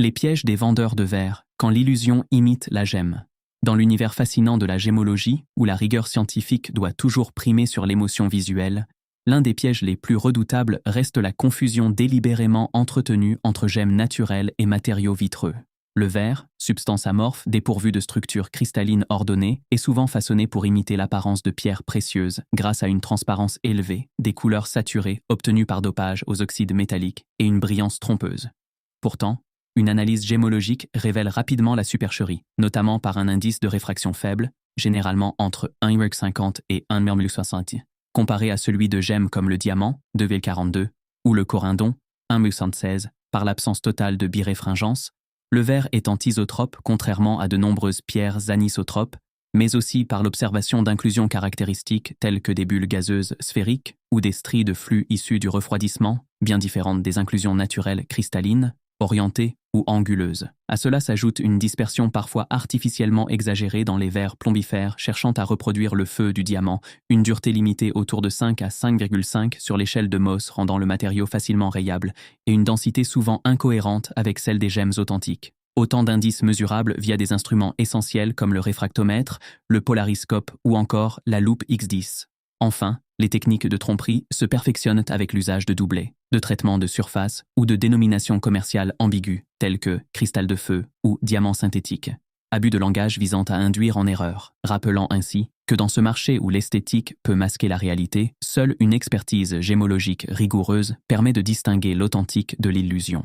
Les pièges des vendeurs de verre, quand l'illusion imite la gemme. Dans l'univers fascinant de la gémologie, où la rigueur scientifique doit toujours primer sur l'émotion visuelle, l'un des pièges les plus redoutables reste la confusion délibérément entretenue entre gemmes naturelles et matériaux vitreux. Le verre, substance amorphe dépourvue de structure cristalline ordonnée, est souvent façonné pour imiter l'apparence de pierres précieuses grâce à une transparence élevée, des couleurs saturées obtenues par dopage aux oxydes métalliques et une brillance trompeuse. Pourtant, une analyse gémologique révèle rapidement la supercherie, notamment par un indice de réfraction faible, généralement entre 1,50 et 1,60, comparé à celui de gemmes comme le diamant, 2,42, ou le corindon, 1,76, par l'absence totale de biréfringence. Le verre étant isotrope contrairement à de nombreuses pierres anisotropes, mais aussi par l'observation d'inclusions caractéristiques telles que des bulles gazeuses sphériques ou des stries de flux issus du refroidissement, bien différentes des inclusions naturelles cristallines, orientées ou anguleuses. À cela s'ajoute une dispersion parfois artificiellement exagérée dans les verres plombifères cherchant à reproduire le feu du diamant, une dureté limitée autour de 5 à 5,5 sur l'échelle de Mohs rendant le matériau facilement rayable, et une densité souvent incohérente avec celle des gemmes authentiques. Autant d'indices mesurables via des instruments essentiels comme le réfractomètre, le polariscope ou encore la loupe X10. Enfin, les techniques de tromperie se perfectionnent avec l'usage de doublets, de traitements de surface ou de dénominations commerciales ambiguës, telles que cristal de feu ou diamant synthétique. Abus de langage visant à induire en erreur, rappelant ainsi que dans ce marché où l'esthétique peut masquer la réalité, seule une expertise gémologique rigoureuse permet de distinguer l'authentique de l'illusion.